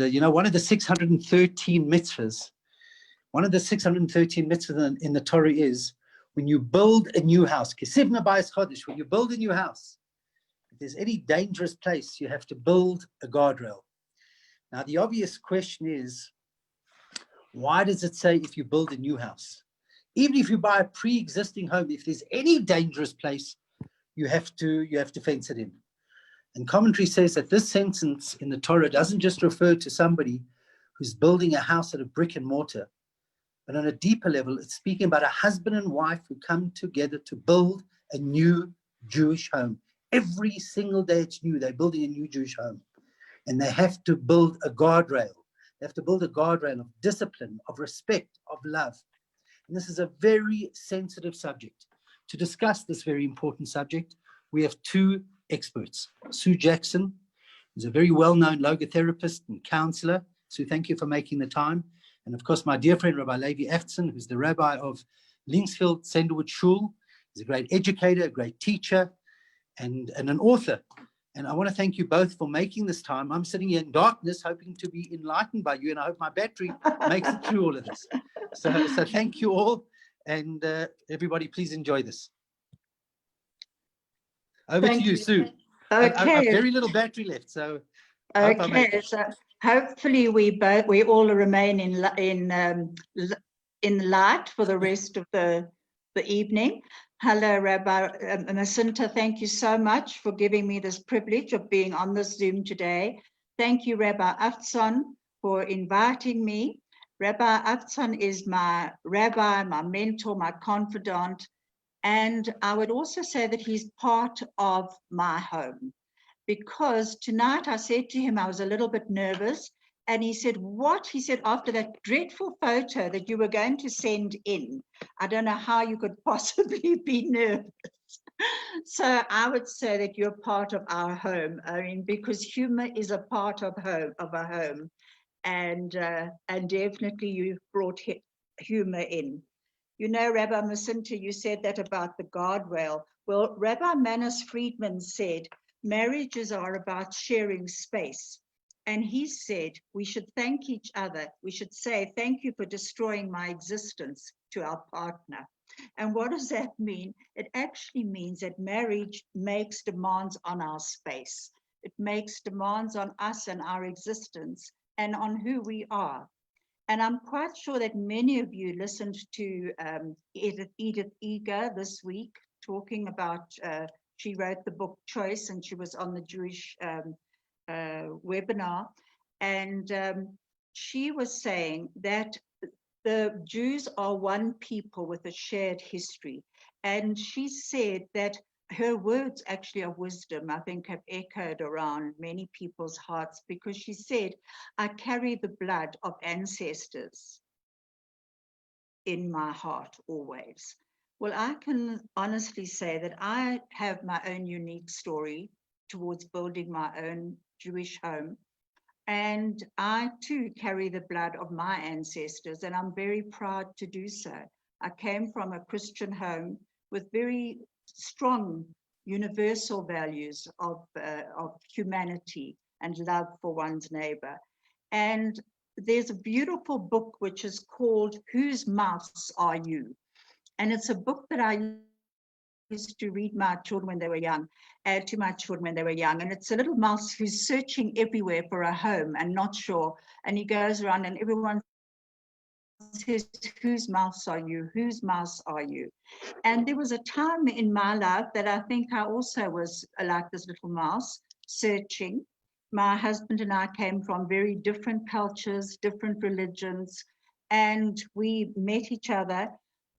And one of the 613 mitzvahs, in the Torah is when you build a new house, when you build a new house, if there's any dangerous place, you have to build a guardrail. Now, the obvious question is, why does it say if you build a new house? Even if you buy a pre-existing home, if there's any dangerous place, you have to fence it in. And commentary says that this sentence in the Torah doesn't just refer to somebody who's building a house out of brick and mortar, but on a deeper level, it's speaking about a husband and wife who come together to build a new Jewish home. Every single day it's new. They're building a new Jewish home. And they have to build a guardrail. They have to build a guardrail of discipline, of respect, of love. And this is a very sensitive subject. To discuss this very important subject, we have two experts. Sue Jackson is a very well-known logotherapist and counselor. Sue, thank you for making the time. And of course, my dear friend, Rabbi Levi Eftzin, who's the rabbi of Linksfield Sandalwood Shul. He's a great educator, a great teacher, and an author. And I want to thank you both for making this time. I'm sitting here in darkness, hoping to be enlightened by you, and I hope my battery makes it through all of this. So thank you all, and everybody, please enjoy this. Over to you, Sue. Okay. I've very little battery left, so okay. So hopefully we all remain in light for the rest of the evening. Hello, Rabbi Masinta. Thank you so much for giving me this privilege of being on this Zoom today. Thank you, Rabbi Eftzin, for inviting me. Rabbi Eftzin is my rabbi, my mentor, my confidant. And I would also say that he's part of my home, because tonight I said to him, I was a little bit nervous. And he said, what? He said, after that dreadful photo that you were going to send in, I don't know how you could possibly be nervous. So I would say that you're part of our home. I mean, because humor is a part of a home. And definitely you've brought humor in. You know, Rabbi Masinta, you said that about the guardrail. Well, Rabbi Manis Friedman said, marriages are about sharing space. And he said, we should thank each other. We should say, thank you for destroying my existence to our partner. And what does that mean? It actually means that marriage makes demands on our space. It makes demands on us and our existence and on who we are. And I'm quite sure that many of you listened to Edith Eger this week talking about, she wrote the book Choice, and she was on the Jewish webinar. And she was saying that the Jews are one people with a shared history. And she said that her words actually of wisdom, I think, have echoed around many people's hearts, because she said, I carry the blood of ancestors in my heart always. Well, I can honestly say that I have my own unique story towards building my own Jewish home. And I too carry the blood of my ancestors, and I'm very proud to do so. I came from a Christian home with very strong universal values of humanity and love for one's neighbor. And there's a beautiful book which is called Whose Mouse Are You? And it's a book that I used to read my children when they were young, to my children when they were young. And it's a little mouse who's searching everywhere for a home and not sure. And he goes around and everyone says, whose mouse are you? Whose mouse are you? And there was a time in my life that I think I also was like this little mouse searching. My husband and I came from very different cultures, different religions, and we met each other.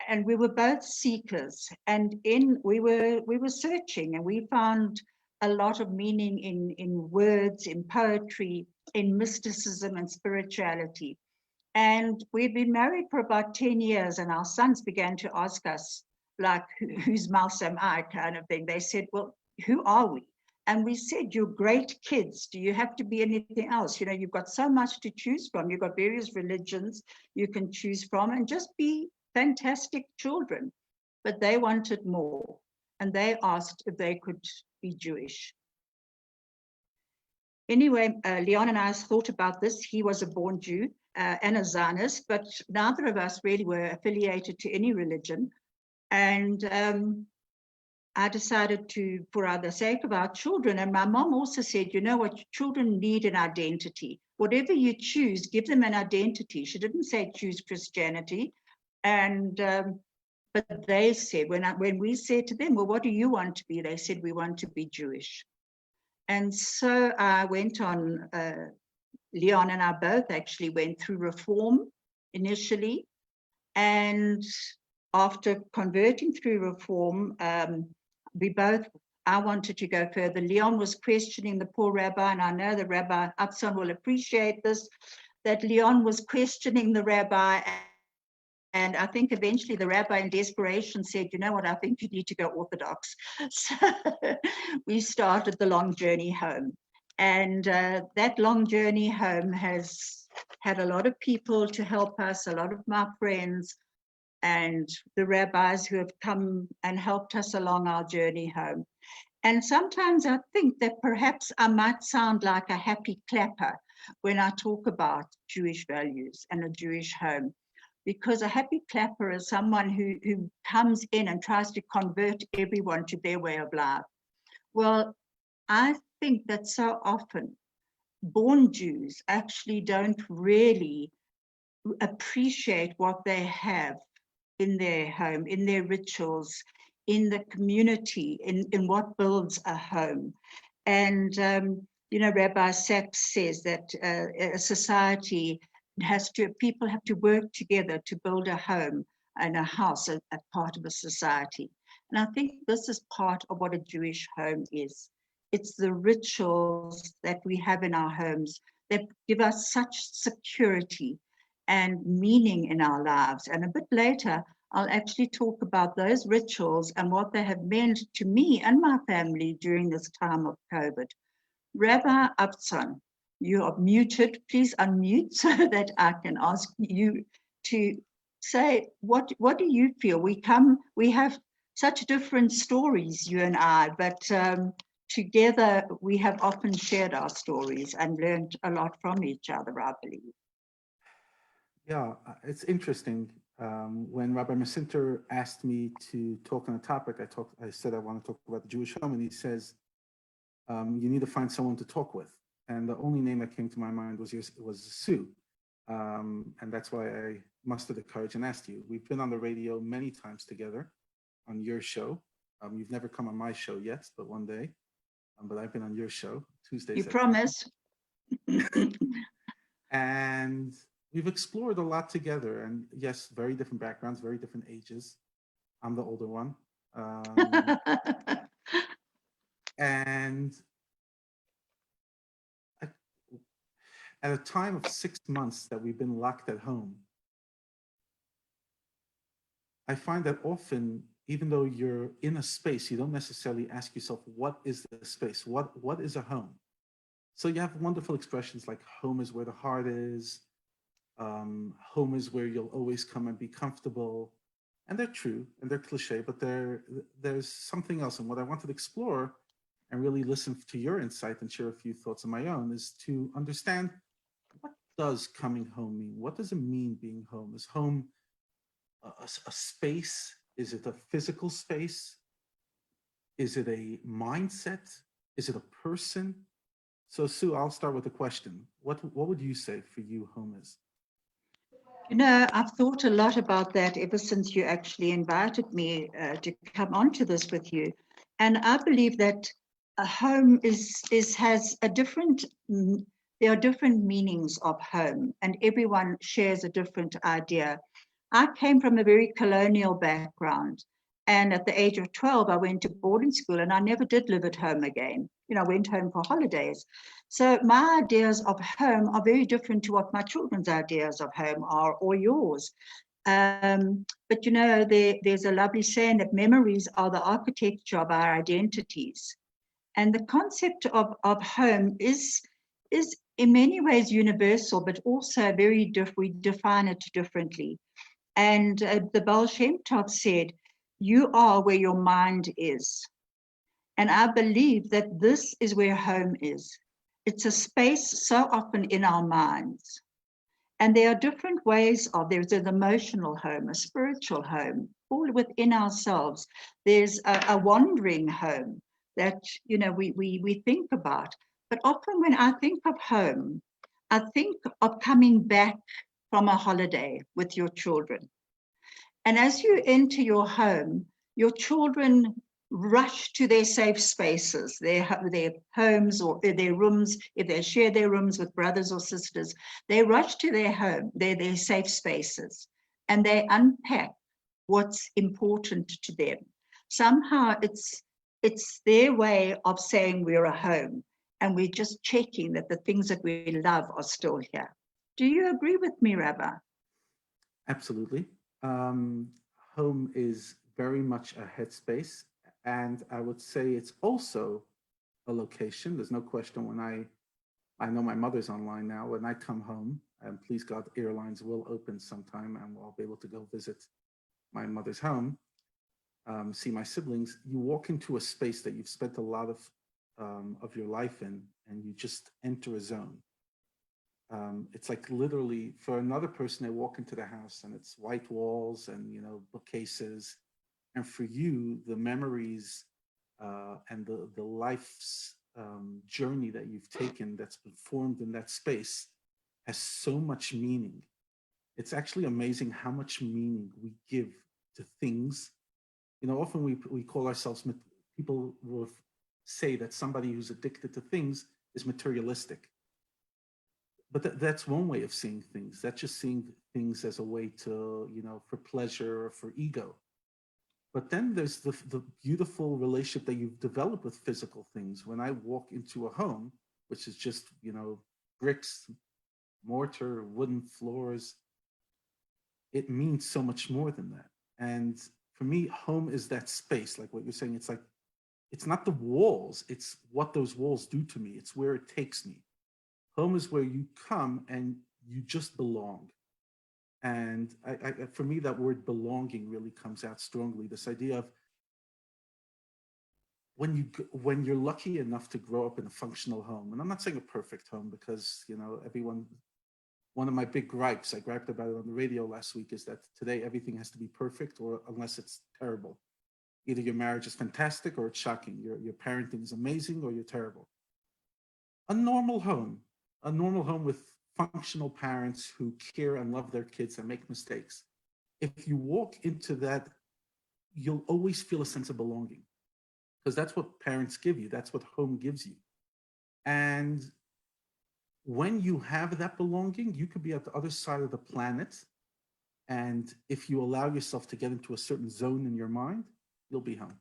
And we were both seekers, and we were searching, and we found a lot of meaning in words, in poetry, in mysticism and spirituality. And we'd been married for about 10 years, and our sons began to ask us, like, whose mouse am I, kind of thing. They said, well, who are we? And we said, you're great kids. Do you have to be anything else? You know, you've got so much to choose from. You've got various religions you can choose from, and just be fantastic children. But they wanted more, and they asked if they could be Jewish. anyway, Leon and I thought about this. He was a born Jew and a Zionist, but neither of us really were affiliated to any religion. And I decided to, for the sake of our children, and my mom also said, you know what, children need an identity. Whatever you choose, give them an identity. She didn't say choose Christianity. And but they said, when we said to them, well, what do you want to be? They said, we want to be Jewish. And so I went on, Leon and I both actually went through Reform initially. And after converting through Reform, I wanted to go further. Leon was questioning the poor rabbi, and I know the Rabbi Upson will appreciate this, that Leon was questioning the rabbi. And I think eventually the rabbi in desperation said, you know what, I think you need to go Orthodox. So we started the long journey home. And that long journey home has had a lot of people to help us, a lot of my friends, and the rabbis who have come and helped us along our journey home. And sometimes I think that perhaps I might sound like a happy clapper when I talk about Jewish values and a Jewish home, because a happy clapper is someone who comes in and tries to convert everyone to their way of life. Well, I think that so often born Jews actually don't really appreciate what they have in their home, in their rituals, in the community, in what builds a home. And, Rabbi Sachs says that a society people have to work together to build a home and a house, a part of a society. And I think this is part of what a Jewish home is. It's the rituals that we have in our homes that give us such security and meaning in our lives. And a bit later, I'll actually talk about those rituals and what they have meant to me and my family during this time of COVID. Rabbi Upson, you are muted. Please unmute so that I can ask you to say, what do you feel? We have such different stories, you and I, but together we have often shared our stories and learned a lot from each other, I believe. Yeah, it's interesting. When Rabbi Masinter asked me to talk on a topic, I said I want to talk about the Jewish home, and he says, you need to find someone to talk with. And the only name that came to my mind was Sue. And that's why I mustered the courage and asked you. We've been on the radio many times together on your show. You've never come on my show yet, but one day. But I've been on your show, Tuesdays. You promise. And we've explored a lot together. And yes, very different backgrounds, very different ages. I'm the older one. And at a time of 6 months that we've been locked at home, I find that often, even though you're in a space, you don't necessarily ask yourself, what is the space? What is a home? So you have wonderful expressions like home is where the heart is, home is where you'll always come and be comfortable. And they're true and they're cliche, but there's something else. And what I wanted to explore and really listen to your insight and share a few thoughts of my own is to understand, what does coming home mean? What does it mean being home? Is home a space? Is it a physical space? Is it a mindset? Is it a person? So Sue, I'll start with a question. What would you say for you home is? I've thought a lot about that ever since you actually invited me to come onto this with you. And I believe that a home has a different, there are different meanings of home, and everyone shares a different idea. I came from a very colonial background, and at the age of 12, I went to boarding school, and I never did live at home again. I went home for holidays. So my ideas of home are very different to what my children's ideas of home are, or yours. But there's a lovely saying that memories are the architecture of our identities. And the concept of home is in many ways universal, but also we define it differently. And the Baal Shem Tov said, you are where your mind is. And I believe that this is where home is. It's a space so often in our minds. And there are different ways there's an emotional home, a spiritual home, all within ourselves. There's a wandering home that, we think about. But often when I think of home, I think of coming back from a holiday with your children. And as you enter your home, your children rush to their safe spaces, their homes or their rooms. If they share their rooms with brothers or sisters, they rush to their home, their safe spaces, and they unpack what's important to them. Somehow it's their way of saying we're a home, and we're just checking that the things that we love are still here. Do you agree with me, Rabbi? Absolutely. Home is very much a headspace, and I would say it's also a location. There's no question. When I know my mother's online now, when I come home, and please God, airlines will open sometime and I'll be able to go visit my mother's home, see my siblings. You walk into a space that you've spent a lot of your life in, and you just enter a zone. It's like literally for another person, they walk into the house and it's white walls and, bookcases. And for you, the memories and the life's journey that you've taken that's been formed in that space has so much meaning. It's actually amazing how much meaning we give to things. Often we call ourselves, people will say that somebody who's addicted to things is materialistic. But that's one way of seeing things. That's just seeing things as a way to, for pleasure or for ego. But then there's the beautiful relationship that you've developed with physical things. When I walk into a home, which is just, bricks, mortar, wooden floors, it means so much more than that. And for me, home is that space, like what you're saying. It's like, it's not the walls, it's what those walls do to me. It's where it takes me. Home is where you come and you just belong. And for me, that word belonging really comes out strongly. This idea of when you're lucky enough to grow up in a functional home, and I'm not saying a perfect home because, one of my big gripes, I griped about it on the radio last week, is that today everything has to be perfect, or unless it's terrible. Either your marriage is fantastic or it's shocking. Your parenting is amazing or you're terrible. A normal home with functional parents who care and love their kids and make mistakes. If you walk into that, you'll always feel a sense of belonging, because that's what parents give you. That's what home gives you. And when you have that belonging, you could be at the other side of the planet. And if you allow yourself to get into a certain zone in your mind, you'll be home.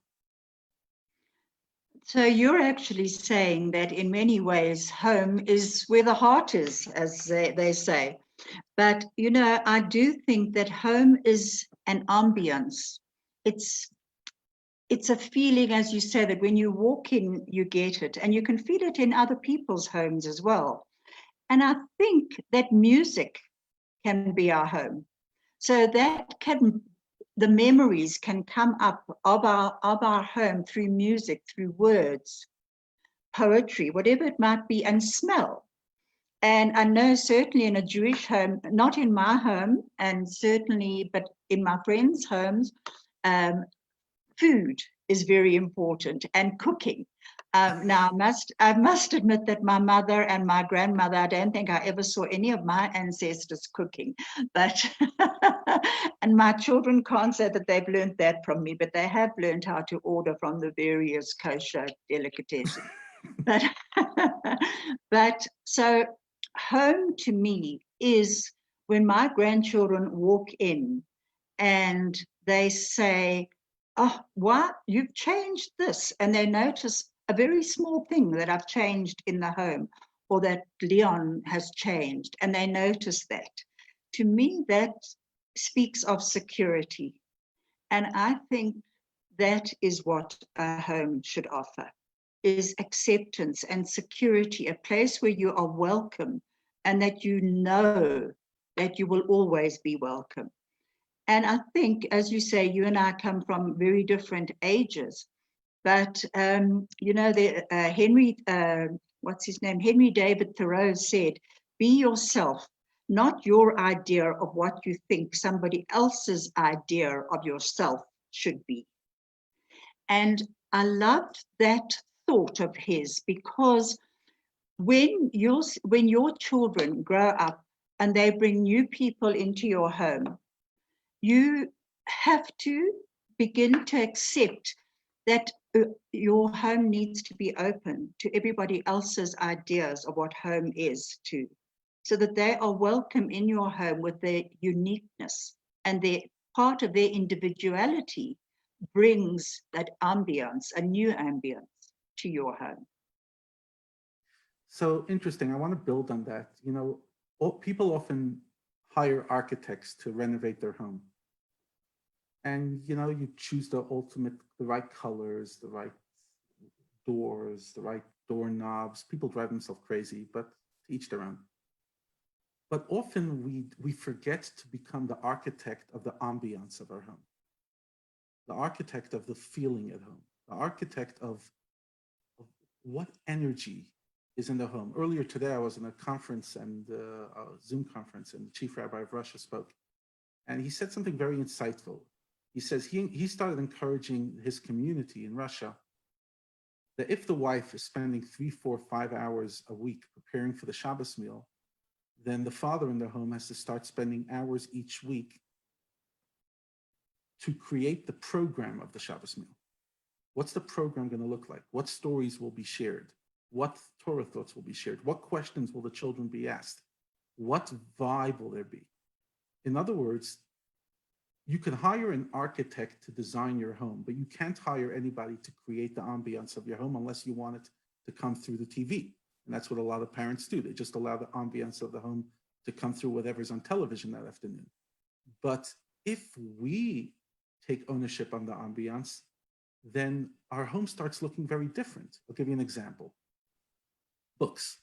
So you're actually saying that in many ways, home is where the heart is, as they say. But, I do think that home is an ambience. It's a feeling, as you say, that when you walk in, you get it. And you can feel it in other people's homes as well. And I think that music can be our home. So the memories can come up of our home through music, through words, poetry, whatever it might be, and smell. And I know certainly in a Jewish home, not in my home, and certainly, but in my friends' homes, food is very important, and cooking. Now, I must admit that my mother and my grandmother, I don't think I ever saw any of my ancestors cooking, but and my children can't say that they've learned that from me, but they have learned how to order from the various kosher delicatessen. But so home to me is when my grandchildren walk in and they say, "Oh, what? You've changed this." And they notice a very small thing that I've changed in the home, or that Leon has changed, and they notice that. To me, that speaks of security. And I think that is what a home should offer, is acceptance and security, a place where you are welcome and that you know that you will always be welcome. And I think, as you say, you and I come from very different ages, but Henry, what's his name? Henry David Thoreau said, be yourself, not your idea of what you think somebody else's idea of yourself should be. And I loved that thought of his, because when your children grow up and they bring new people into your home, you have to begin to accept that your home needs to be open to everybody else's ideas of what home is too, so that they are welcome in your home with their uniqueness, and their part of their individuality brings that ambience, a new ambience to your home. So interesting. I want to build on that. You know, people often hire architects to renovate their home. And, you know, you choose the right colors, the right doors, the right doorknobs. People drive themselves crazy, but to each their own. But often we forget to become the architect of the ambience of our home, the architect of the feeling at home, the architect of what energy is in the home. Earlier today, I was in a conference, and a Zoom conference, and the chief rabbi of Russia spoke. And he said something very insightful. He says he started encouraging his community in Russia that if the wife is spending 3, 4, 5 hours a week preparing for the Shabbos meal, then the father in the home has to start spending hours each week to create the program of the Shabbos meal. What's the program going to look like? What stories will be shared? What Torah thoughts will be shared? What questions will the children be asked? What vibe will there be? In other words, you can hire an architect to design your home, but you can't hire anybody to create the ambience of your home unless you want it to come through the TV. And that's what a lot of parents do. They just allow the ambience of the home to come through whatever's on television that afternoon. But if we take ownership on the ambience, then our home starts looking very different. I'll give you an example. Books.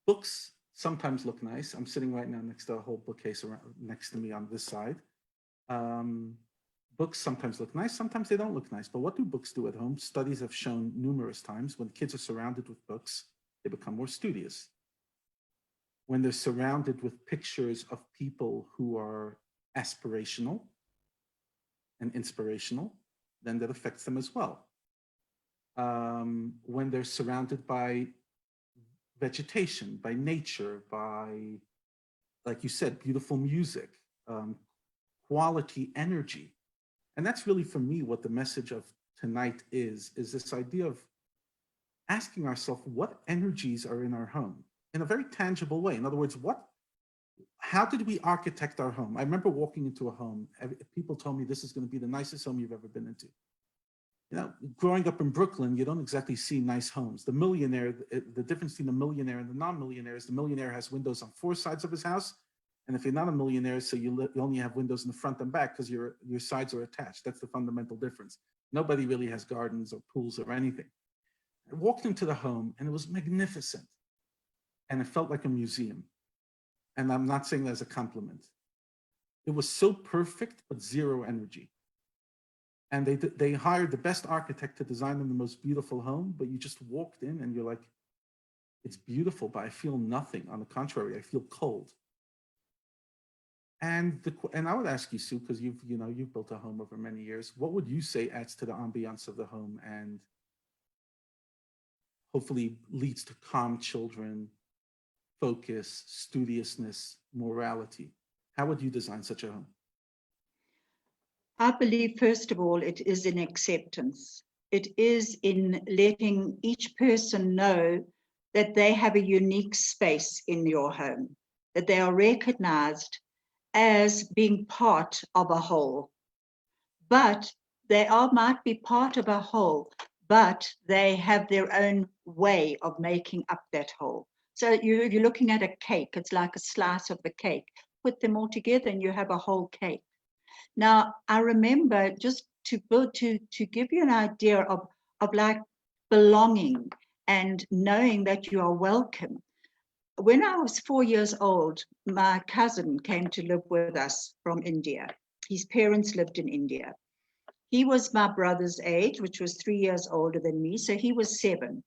Books sometimes look nice. I'm sitting right now next to a whole bookcase next to me on this side. Books sometimes look nice, sometimes they don't look nice. But what do books do at home? Studies have shown numerous times when kids are surrounded with books, they become more studious. When they're surrounded with pictures of people who are aspirational and inspirational, then that affects them as well. When they're surrounded by vegetation, by nature, by, like you said, beautiful music, quality energy. And that's really, for me, what the message of tonight is this idea of asking ourselves what energies are in our home in a very tangible way. In other words, how did we architect our home? I remember walking into a home, people told me this is going to be the nicest home you've ever been into. You know, growing up in Brooklyn, you don't exactly see nice homes. The millionaire, the difference between the millionaire and the non-millionaire is the millionaire has windows on 4 sides of his house. And if you're not a millionaire, so you only have windows in the front and back because your sides are attached. That's the fundamental difference. Nobody really has gardens or pools or anything. I walked into the home and it was magnificent. And it felt like a museum. And I'm not saying that as a compliment. It was so perfect, but zero energy. And they hired the best architect to design them the most beautiful home, but you just walked in and you're like, it's beautiful, but I feel nothing. On the contrary, I feel cold. And I would ask you, Sue, because you've built a home over many years, what would you say adds to the ambiance of the home and hopefully leads to calm children, focus, studiousness, morality? How would you design such a home? I believe, first of all, it is in acceptance. It is in letting each person know that they have a unique space in your home, that they are recognized as being part of a whole. But they might be part of a whole, but they have their own way of making up that whole. So you're looking at a cake, it's like a slice of the cake. Put them all together and you have a whole cake. Now, I remember, just to give you an idea of like belonging and knowing that you are welcome. When I was 4 years old, my cousin came to live with us from India. His parents lived in India. He was my brother's age, which was 3 years older than me. So he was 7.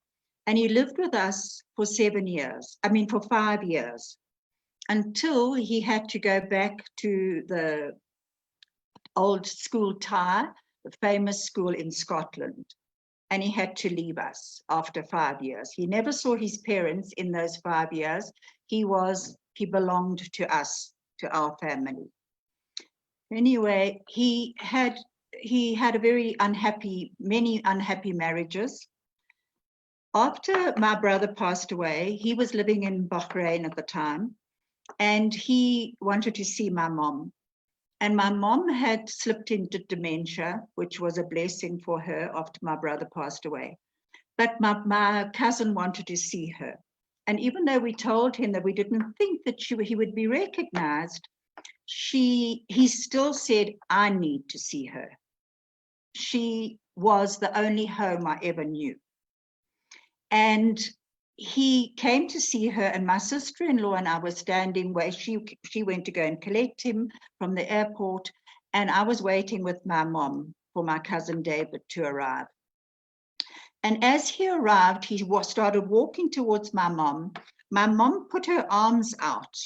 And he lived with us for 7 years. I mean, for 5 years, until he had to go back to the old school Tyre, the famous school in Scotland. And he had to leave us after 5 years. He never saw his parents in those 5 years. He belonged to us, to our family. Anyway, he had many unhappy marriages. After my brother passed away, he was living in Bahrain at the time, and he wanted to see my mom. And my mom had slipped into dementia, which was a blessing for her after my brother passed away. But my cousin wanted to see her. And even though we told him that we didn't think that he would be recognized, he still said, I need to see her. She was the only home I ever knew. And he came to see her, and my sister-in-law and I were standing where she went to go and collect him from the airport, and I was waiting with my mom for my cousin David to arrive. And as he arrived, he started walking towards my mom. My mom put her arms out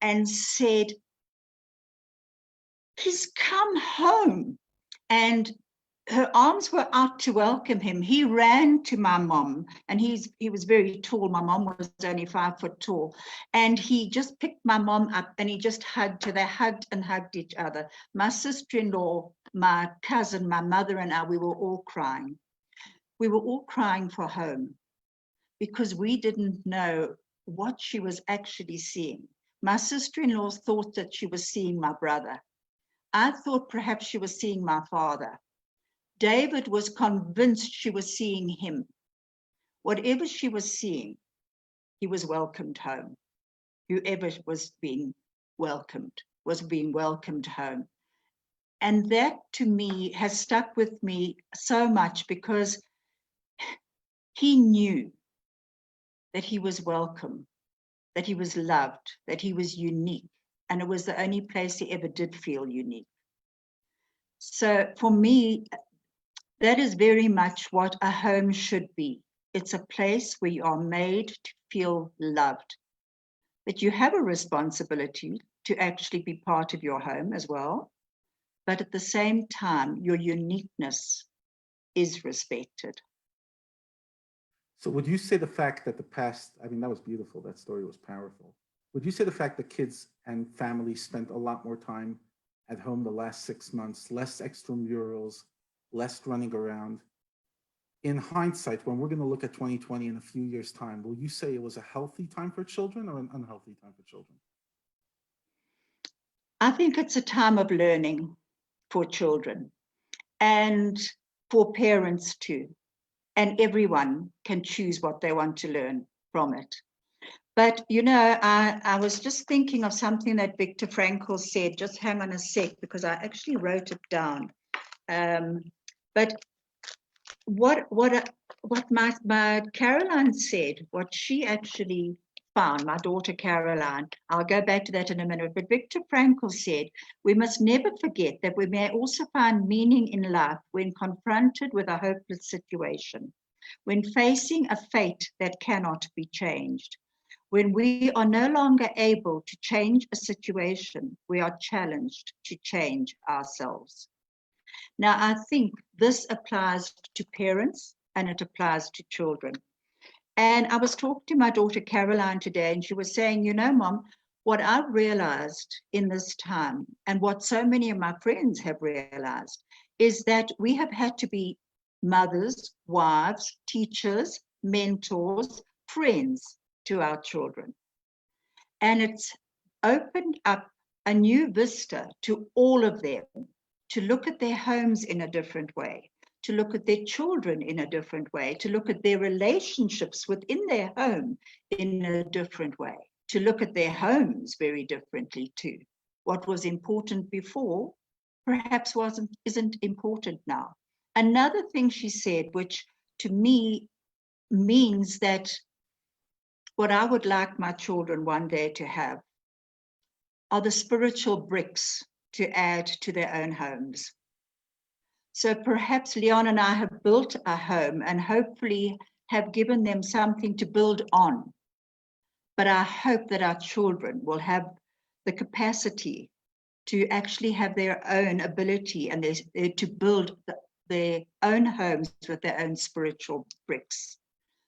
and said, he's come home. And her arms were out to welcome him. He ran to my mom, and he was very tall. My mom was only 5 foot tall. And he just picked my mom up and he just hugged her. They hugged and hugged each other. My sister-in-law, my cousin, my mother and I, we were all crying. We were all crying for home because we didn't know what she was actually seeing. My sister-in-law thought that she was seeing my brother. I thought perhaps she was seeing my father. David was convinced she was seeing him. Whatever she was seeing, he was welcomed home. Whoever was being welcomed home. And that to me has stuck with me so much because he knew that he was welcome, that he was loved, that he was unique. And it was the only place he ever did feel unique. So for me, that is very much what a home should be. It's a place where you are made to feel loved, that you have a responsibility to actually be part of your home as well. But at the same time, your uniqueness is respected. So would you say the fact that that was beautiful, that story was powerful. Would you say the fact that kids and families spent a lot more time at home the last 6 months, less extramurals, less running around, in hindsight, when we're going to look at 2020 in a few years' time, will you say it was a healthy time for children or an unhealthy time for children? I think it's a time of learning for children and for parents too. And everyone can choose what they want to learn from it. But, I was just thinking of something that Viktor Frankl said. Just hang on a sec, because I actually wrote it down. But what my Caroline said, what she actually found, my daughter Caroline, I'll go back to that in a minute, but Viktor Frankl said, we must never forget that we may also find meaning in life when confronted with a hopeless situation, when facing a fate that cannot be changed. When we are no longer able to change a situation, we are challenged to change ourselves. Now, I think this applies to parents and it applies to children. And I was talking to my daughter Caroline today, and she was saying, Mom, what I've realized in this time, and what so many of my friends have realized, is that we have had to be mothers, wives, teachers, mentors, friends to our children. And it's opened up a new vista to all of them, to look at their homes in a different way, to look at their children in a different way, to look at their relationships within their home in a different way, to look at their homes very differently too. What was important before perhaps isn't important now. Another thing she said, which to me means that what I would like my children one day to have are the spiritual bricks to add to their own homes. So perhaps Leon and I have built a home and hopefully have given them something to build on. But I hope that our children will have the capacity to actually have their own ability and to build their own homes with their own spiritual bricks,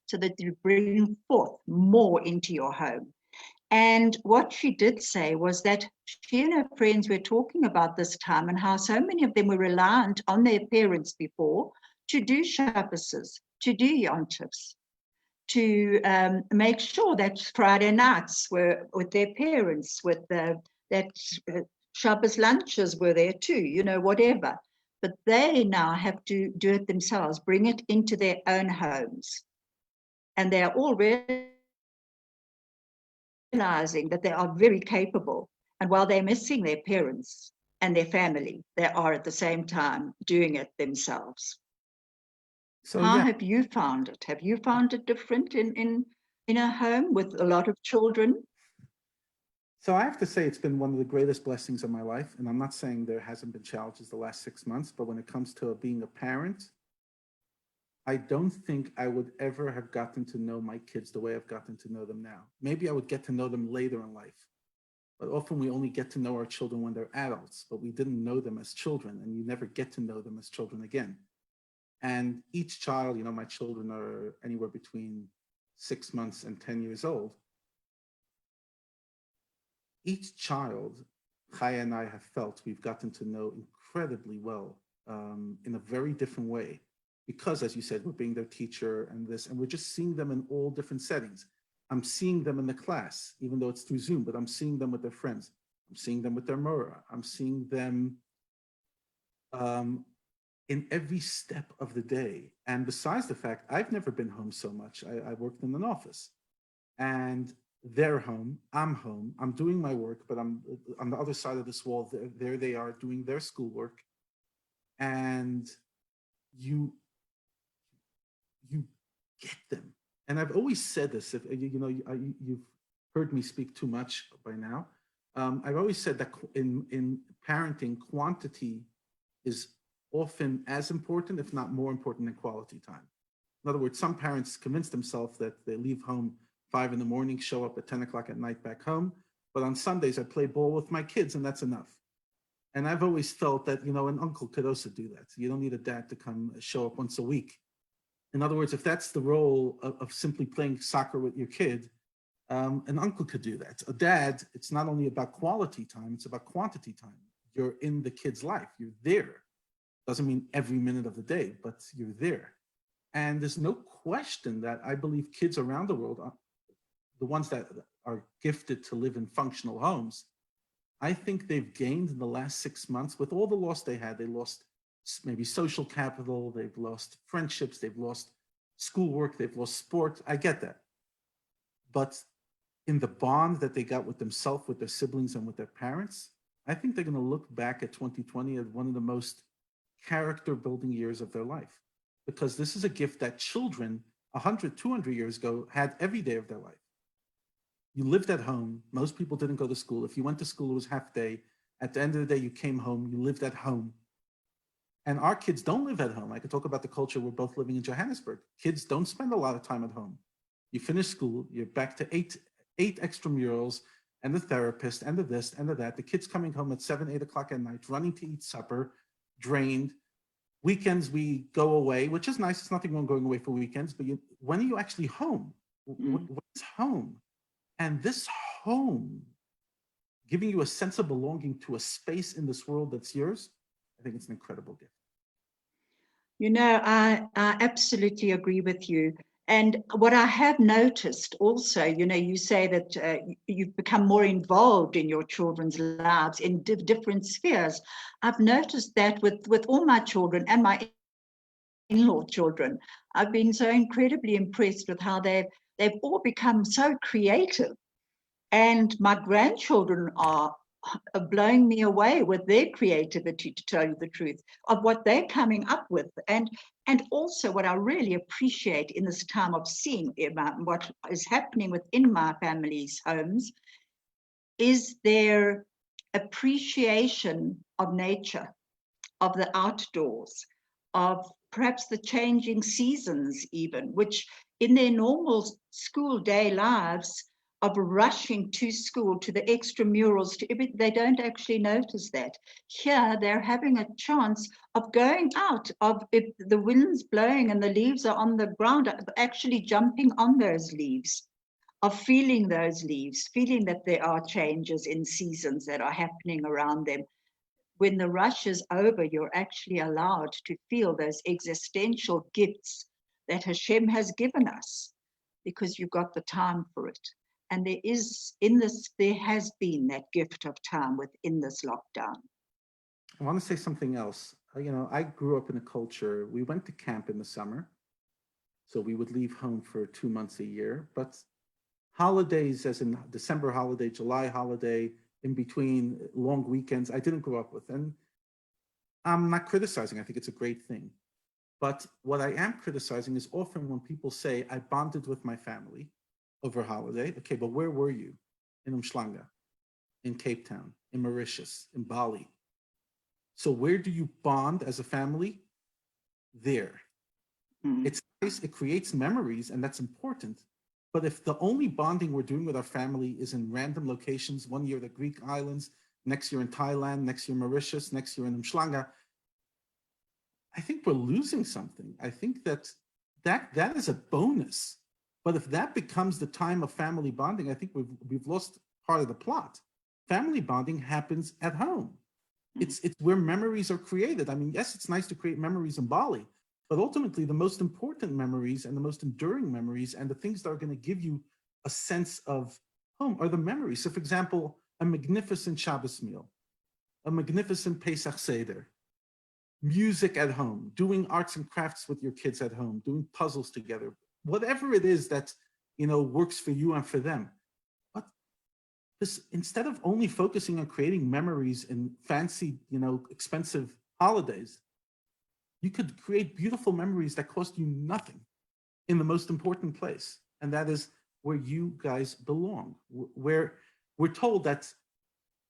so that you bring forth more into your home. And what she did say was that she and her friends were talking about this time and how so many of them were reliant on their parents before to do Shabbases, to do Yontifs, to make sure that Friday nights were with their parents, with that Shabbos lunches were there too, you know, whatever. But they now have to do it themselves, bring it into their own homes. And they're all realizing that they are very capable. And while they're missing their parents and their family, they are at the same time doing it themselves. So How yeah, have you found it? Have you found it different in a home with a lot of children? so I have to say it's been one of the greatest blessings of my life. And I'm not saying there hasn't been challenges the last 6 months, but when it comes to being a parent, I don't think I would ever have gotten to know my kids the way I've gotten to know them now. Maybe I would get to know them later in life, but often we only get to know our children when they're adults, but we didn't know them as children, and you never get to know them as children again. And each child, you know, my children are anywhere between 6 months and 10 years old. Each child, Chaya and I have felt we've gotten to know incredibly well, in a very different way. Because, as you said, we're being their teacher and this, and we're just seeing them in all different settings. I'm seeing them in the class, even though it's through Zoom, but I'm seeing them with their friends. I'm seeing them with their Mora. I'm seeing them in every step of the day. And besides the fact, I've never been home so much. I worked in an office, and they're home, I'm doing my work, but I'm on the other side of this wall. There they are doing their schoolwork, and you get them. And I've always said this. If you've heard me speak too much by now. I've always said that in parenting, quantity is often as important, if not more important, than quality time. In other words, some parents convince themselves that they leave home 5 in the morning, show up at 10 o'clock at night back home. But on Sundays, I play ball with my kids, and that's enough. And I've always felt that, you know, an uncle could also do that. You don't need a dad to come show up once a week. In other words, if that's the role of simply playing soccer with your kid, an uncle could do that. A dad, it's not only about quality time, it's about quantity time. You're in the kid's life, you're there. Doesn't mean every minute of the day, but you're there. And there's no question that I believe kids around the world, the ones that are gifted to live in functional homes, I think they've gained in the last 6 months with all the loss they had. They lost maybe social capital, they've lost friendships, they've lost schoolwork, they've lost sport. I get that. But in the bond that they got with themselves, with their siblings, and with their parents, I think they're going to look back at 2020 as one of the most character building years of their life. Because this is a gift that children 100, 200 years ago had every day of their life. You lived at home. Most people didn't go to school. If you went to school, it was half day. At the end of the day, you came home, you lived at home. And our kids don't live at home. I could talk about the culture. We're both living in Johannesburg. Kids don't spend a lot of time at home. You finish school, you're back to eight extramurals and the therapist and the this and the that. The kids coming home at 7, 8 o'clock at night, running to eat supper, drained. Weekends we go away, which is nice. It's nothing wrong going away for weekends, but when are you actually home? What's home? And this home, giving you a sense of belonging to a space in this world that's yours, I think it's an incredible gift. You know, I absolutely agree with you. And what I have noticed also, you know, you say that you've become more involved in your children's lives in different spheres. I've noticed that with all my children and my in-law children, I've been so incredibly impressed with how they've all become so creative. And my grandchildren are blowing me away with their creativity, to tell you the truth, of what they're coming up with. And also what I really appreciate in this time of seeing what is happening within my family's homes is their appreciation of nature, of the outdoors, of perhaps the changing seasons even, which in their normal school day lives of rushing to school, to the extramurals, to everything, they don't actually notice that. Here, they're having a chance of going out, of if the wind's blowing and the leaves are on the ground, actually jumping on those leaves, of feeling those leaves, feeling that there are changes in seasons that are happening around them. When the rush is over, you're actually allowed to feel those existential gifts that Hashem has given us, because you've got the time for it. And there has been that gift of time within this lockdown. I want to say something else. I grew up in a culture, we went to camp in the summer. So we would leave home for 2 months a year, but holidays, as in December holiday, July holiday, in between long weekends, I didn't grow up with. And I'm not criticizing, I think it's a great thing. But what I am criticizing is often when people say, I bonded with my family over holiday. Okay, but where were you? In Umhlanga, in Cape Town, in Mauritius, in Bali. So where do you bond as a family? There. It's nice, it creates memories, and that's important. But if the only bonding we're doing with our family is in random locations, one year the Greek islands, next year in Thailand, next year Mauritius, next year in Umhlanga, I think we're losing something. I think that is a bonus. But if that becomes the time of family bonding, I think we've lost part of the plot. Family bonding happens at home. It's where memories are created. I mean, yes, it's nice to create memories in Bali, but ultimately the most important memories and the most enduring memories and the things that are going to give you a sense of home are the memories. So for example, a magnificent Shabbos meal, a magnificent Pesach Seder, music at home, doing arts and crafts with your kids at home, doing puzzles together, whatever it is that, works for you and for them. But this, instead of only focusing on creating memories in fancy, expensive holidays, you could create beautiful memories that cost you nothing in the most important place. And that is where you guys belong, where we're told that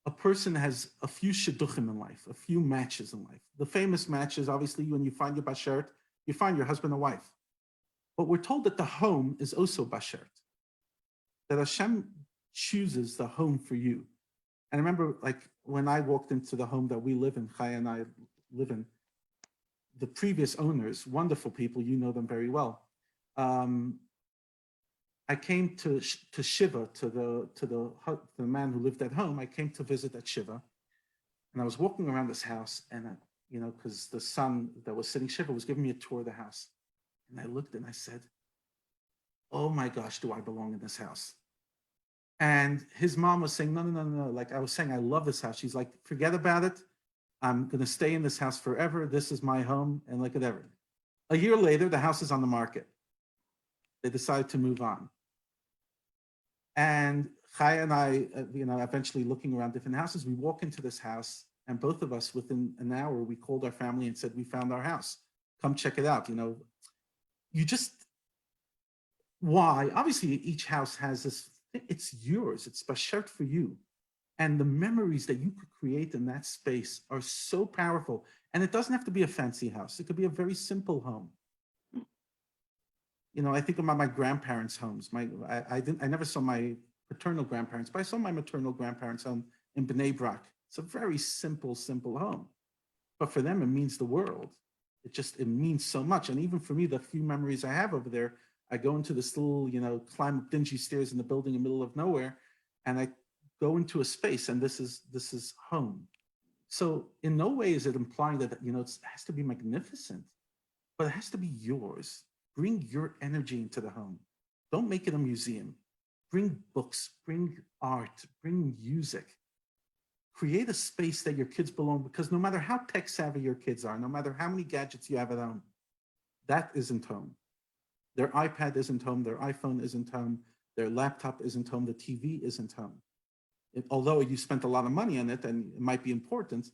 a person has a few shidduchim in life, a few matches in life. The famous match is obviously when you find your bashert, you find your husband or wife. But we're told that the home is also bashert, that Hashem chooses the home for you. And I remember, like, when I walked into the home that we live in, Chaya and I live in, the previous owners, wonderful people, you know them very well. I came to Shiva, to the man who lived at home. I came to visit at Shiva, and I was walking around this house, and because the son that was sitting Shiva was giving me a tour of the house, and I looked and I said, "Oh my gosh, do I belong in this house?" And his mom was saying, "No." Like I was saying, I love this house. She's like, "Forget about it. I'm going to stay in this house forever. This is my home." And look at everything. A year later, the house is on the market. They decided to move on. And Chaya and I, eventually looking around different houses, we walk into this house, and both of us, within an hour, we called our family and said, "We found our house. Come check it out." Why? Obviously, each house has this, it's yours, it's bashert for you. And the memories that you could create in that space are so powerful. And it doesn't have to be a fancy house. It could be a very simple home. I think about my grandparents' homes. I never saw my paternal grandparents, but I saw my maternal grandparents' home in Bnei Brak. It's a very simple home. But for them, it means the world. It means so much. And even for me, the few memories I have over there, I go into this little, climb up dingy stairs in the building in the middle of nowhere, and I go into a space, and this is home. So in no way is it implying that, it has to be magnificent, but it has to be yours. Bring your energy into the home. Don't make it a museum. Bring books, bring art, bring music. Create a space that your kids belong, because no matter how tech savvy your kids are, no matter how many gadgets you have at home, that isn't home. Their iPad isn't home, their iPhone isn't home, their laptop isn't home, the TV isn't home. Although you spent a lot of money on it and it might be important,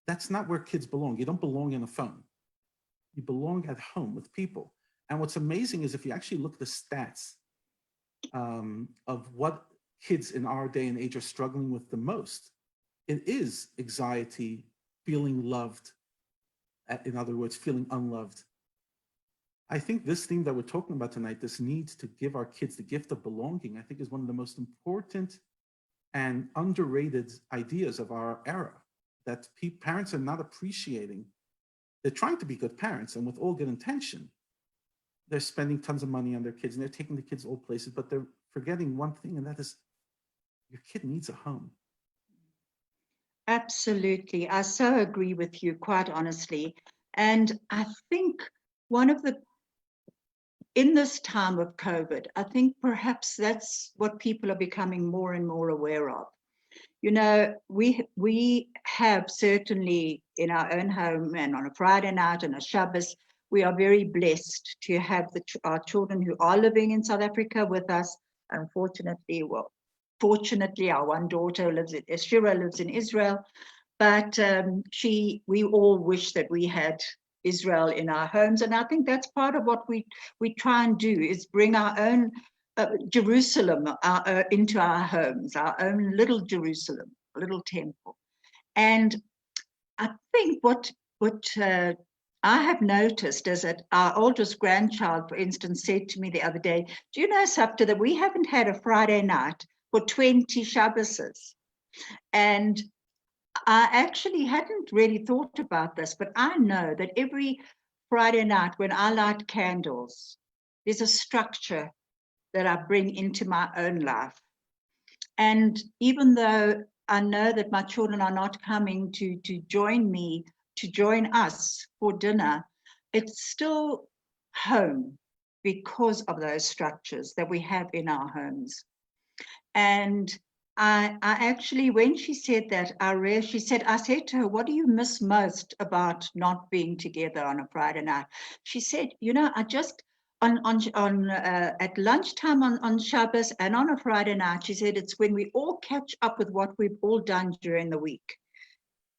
that's not where kids belong. You don't belong in a phone. You belong at home with people. And what's amazing is if you actually look at the stats of what kids in our day and age are struggling with the most, it is anxiety, feeling loved, In other words, feeling unloved. I think this theme that we're talking about tonight, this need to give our kids the gift of belonging, I think is one of the most important and underrated ideas of our era, that parents are not appreciating. They're trying to be good parents, and with all good intention, they're spending tons of money on their kids and they're taking the kids all places, but they're forgetting one thing, and that is your kid needs a home. Absolutely. I so agree with you, quite honestly. And I think one of the, in this time of COVID, I think perhaps that's what people are becoming more and more aware of. You know, we have certainly in our own home and on a Friday night and a Shabbos, we are very blessed to have our children who are living in South Africa with us. Unfortunately, well, fortunately, our one daughter Shira lives in Israel, but we all wish that we had Israel in our homes, and I think that's part of what we try and do, is bring our own Jerusalem into our homes, our own little Jerusalem, a little temple. And I think what I have noticed is that our oldest grandchild, for instance, said to me the other day, "Do you know, Sapta, that we haven't had a Friday night for 20 Shabboses?" And I actually hadn't really thought about this, but I know that every Friday night when I light candles, there's a structure that I bring into my own life. And even though I know that my children are not coming to join me, to join us for dinner, it's still home because of those structures that we have in our homes. And I actually, when she said that, I said to her, "What do you miss most about not being together on a Friday night?" She said, "You know, I just, at lunchtime on Shabbos and on a Friday night," she said, "it's when we all catch up with what we've all done during the week.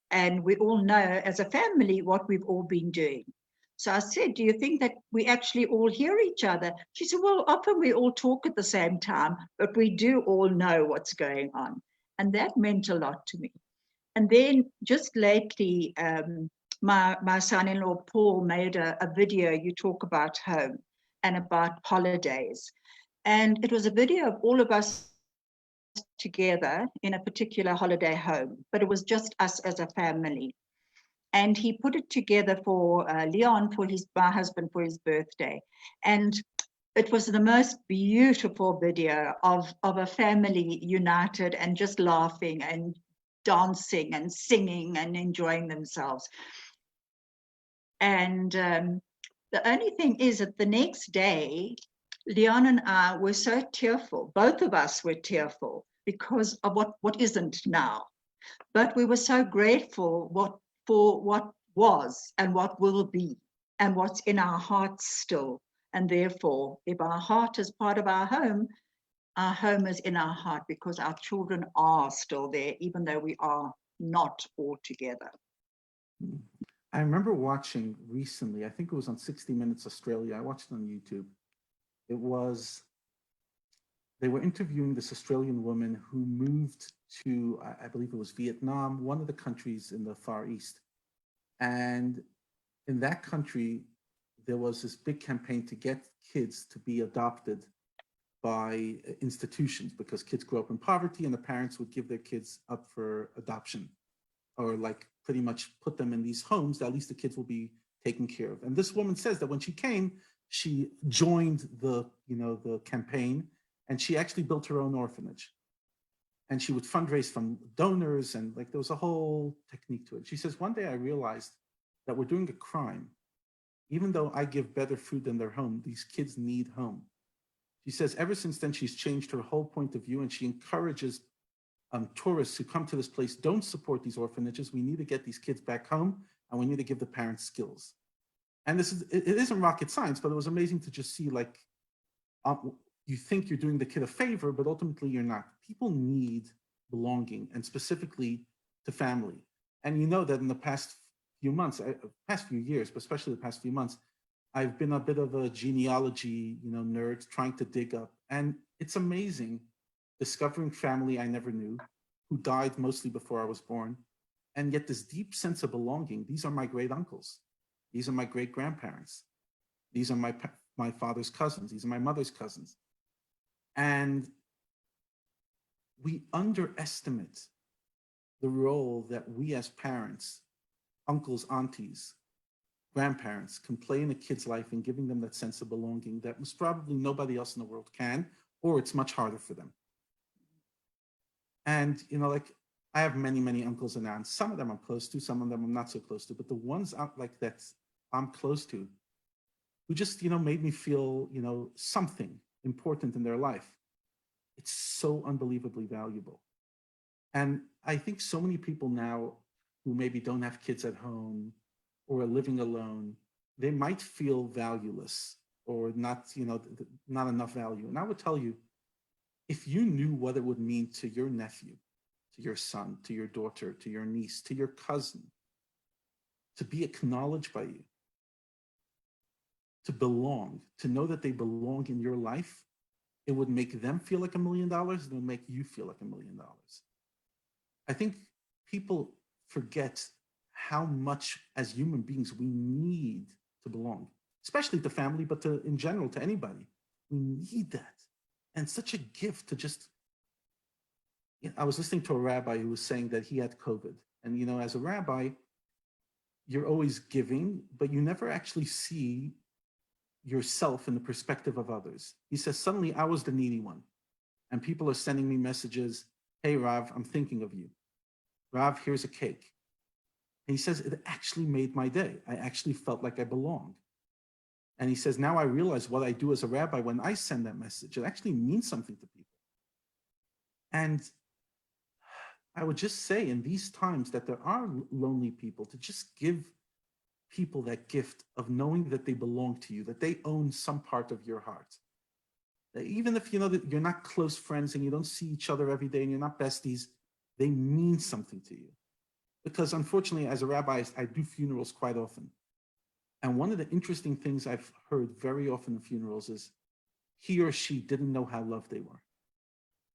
And we all know as a family what we've all been doing." So I said, "Do you think that we actually all hear each other?" She said, "Well, often we all talk at the same time, but we do all know what's going on." And that meant a lot to me. And then just lately, my son-in-law, Paul, made a video. You talk about home and about holidays. And it was a video of all of us together in a particular holiday home, but it was just us as a family. And he put it together for Leon, my husband, for his birthday. And it was the most beautiful video of a family united and just laughing and dancing and singing and enjoying themselves. And the only thing is that the next day, Leon and I were so tearful. Both of us were tearful because of what isn't now. But we were so grateful for what was and what will be and what's in our hearts still. And therefore, if our heart is part of our home is in our heart because our children are still there, even though we are not all together. I remember watching recently, I think it was on 60 Minutes Australia. I watched it on YouTube. They were interviewing this Australian woman who moved to, I believe it was Vietnam, one of the countries in the Far East. And in that country, there was this big campaign to get kids to be adopted by institutions because kids grew up in poverty and the parents would give their kids up for adoption or like pretty much put them in these homes that at least the kids will be taken care of. And this woman says that when she came, she joined the campaign, and she actually built her own orphanage. And she would fundraise from donors, and like there was a whole technique to it. She says, "One day I realized that we're doing a crime. Even though I give better food than their home, these kids need home." She says, ever since then, she's changed her whole point of view, and she encourages tourists who come to this place, don't support these orphanages. We need to get these kids back home, and we need to give the parents skills. And it isn't rocket science, but it was amazing to just see, like, you think you're doing the kid a favor, but ultimately you're not. People need belonging, and specifically to family. And you know that in the past few months, past few years, but especially the past few months, I've been a bit of a genealogy, nerd, trying to dig up. And it's amazing discovering family I never knew, who died mostly before I was born, and yet this deep sense of belonging. These are my great uncles. These are my great-grandparents. These are my father's cousins. These are my mother's cousins. And we underestimate the role that we as parents, uncles, aunties, grandparents can play in a kid's life in giving them that sense of belonging that most probably nobody else in the world can, or it's much harder for them. And, you know, like I have many, many uncles and aunts. Some of them I'm close to, some of them I'm not so close to, but the ones like that I'm close to, who just, you know, made me feel, you know, something important in their life. It's so unbelievably valuable. And I think so many people now who maybe don't have kids at home or are living alone, they might feel valueless or not, you know, not enough value. And I would tell you, if you knew what it would mean to your nephew, to your son, to your daughter, to your niece, to your cousin, to be acknowledged by you, to belong, to know that they belong in your life, it would make them feel like $1 million, and it would make you feel like $1 million. I think people forget how much as human beings we need to belong, especially to family, but in general to anybody. We need that. And such a gift to just, you know, I was listening to a rabbi who was saying that he had COVID. And, you know, as a rabbi, you're always giving, but you never actually see yourself in the perspective of others. He says, suddenly I was the needy one. And people are sending me messages, hey, Rav, I'm thinking of you. Rav, here's a cake. And he says, it actually made my day. I actually felt like I belonged. And he says, now I realize what I do as a rabbi when I send that message. It actually means something to people. And I would just say in these times that there are lonely people, to just give people that gift of knowing that they belong to you, that they own some part of your heart. That even if you know that you're not close friends and you don't see each other every day and you're not besties, they mean something to you. Because unfortunately, as a rabbi, I do funerals quite often. And one of the interesting things I've heard very often in funerals is he or she didn't know how loved they were.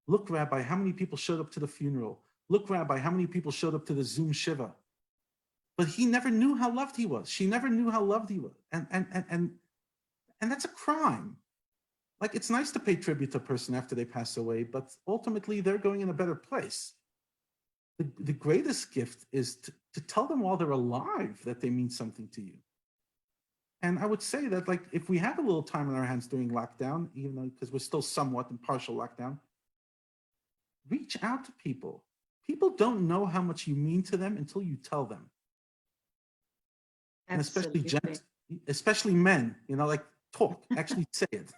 Look, Rabbi, how many people showed up to the funeral? Look, Rabbi, how many people showed up to the Zoom Shiva? But he never knew how loved he was. She never knew how loved he was. And that's a crime. Like, it's nice to pay tribute to a person after they pass away, but ultimately they're going in a better place. The greatest gift is to tell them while they're alive that they mean something to you. And I would say that, like, if we have a little time on our hands during lockdown, even though because we're still somewhat in partial lockdown, reach out to people. People don't know how much you mean to them until you tell them. And especially men, you know, like, talk, actually say it.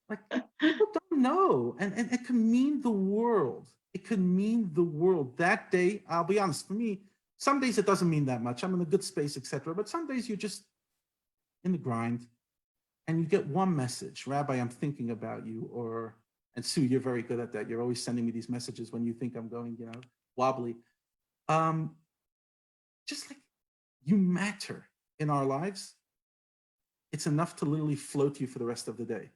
Like, people don't know. And it can mean the world. It can mean the world. That day, I'll be honest, for me, some days it doesn't mean that much. I'm in a good space, etc. But some days you're just in the grind and you get one message, Rabbi, I'm thinking about you, and Sue, you're very good at that. You're always sending me these messages when you think I'm going, you know, wobbly. Just like, you matter in our lives. It's enough to literally float you for the rest of the day.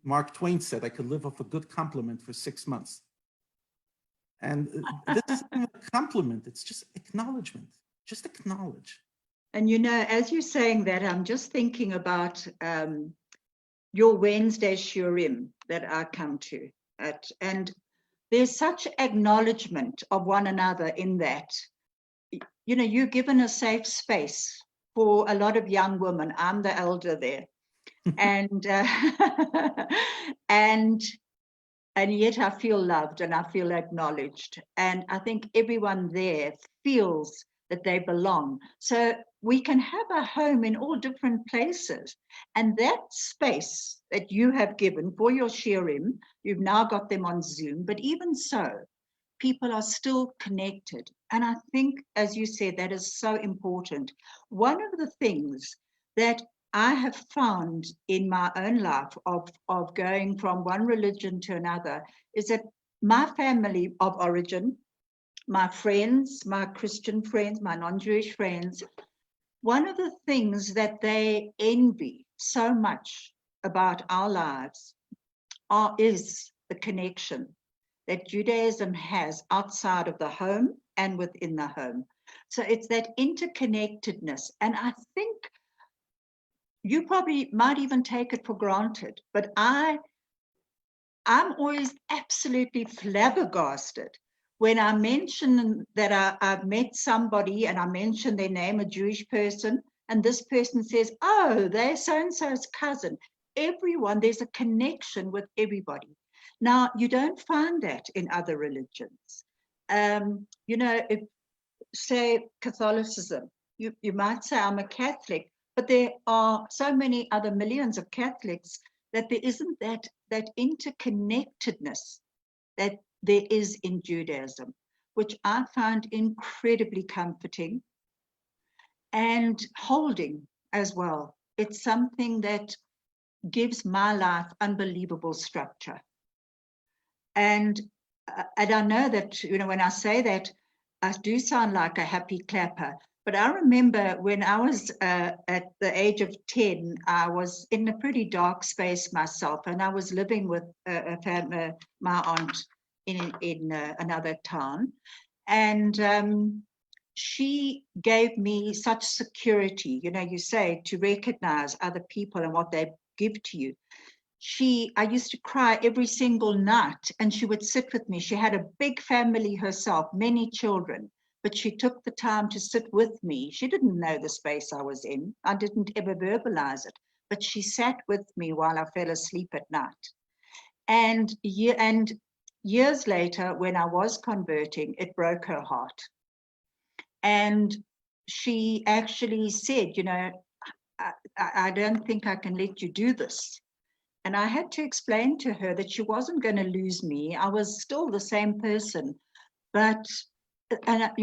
Mark Twain said, I could live off a good compliment for 6 months. And this isn't even a compliment. It's just acknowledgement. Just acknowledge. And, you know, as you're saying that, I'm just thinking about your Wednesday Shurim that I come to. And there's such acknowledgement of one another in that. You know, you're given a safe space for a lot of young women. I'm the elder there. And and yet I feel loved and I feel acknowledged. And I think everyone there feels that they belong. So we can have a home in all different places. And that space that you have given for your shirim, you've now got them on Zoom, but even so, people are still connected. And I think, as you said, that is so important. One of the things that I have found in my own life of going from one religion to another is that my family of origin, my friends, my Christian friends, my non-Jewish friends, one of the things that they envy so much about our lives is the connection that Judaism has outside of the home and within the home. So it's that interconnectedness. And I think you probably might even take it for granted, but I'm always absolutely flabbergasted when I mention that I've met somebody and I mention their name, a Jewish person, and this person says, oh, they're so-and-so's cousin. Everyone, there's a connection with everybody. Now, you don't find that in other religions. If, say, Catholicism, you might say, I'm a Catholic, but there are so many other millions of Catholics that there isn't that interconnectedness that there is in Judaism, which I find incredibly comforting and holding as well. It's something that gives my life unbelievable structure. And I know that, when I say that, I do sound like a happy clapper. But I remember when I was at the age of 10, I was in a pretty dark space myself, and I was living with my aunt in another town. And she gave me such security, you say, to recognize other people and what they give to you. I used to cry every single night, and she would sit with me. She had a big family herself, many children, but she took the time to sit with me. She didn't know the space I was in. I didn't ever verbalize it, but she sat with me while I fell asleep at night. And years later, when I was converting, it broke her heart. And she actually said, I don't think I can let you do this. And I had to explain to her that she wasn't going to lose me. I was still the same person, but that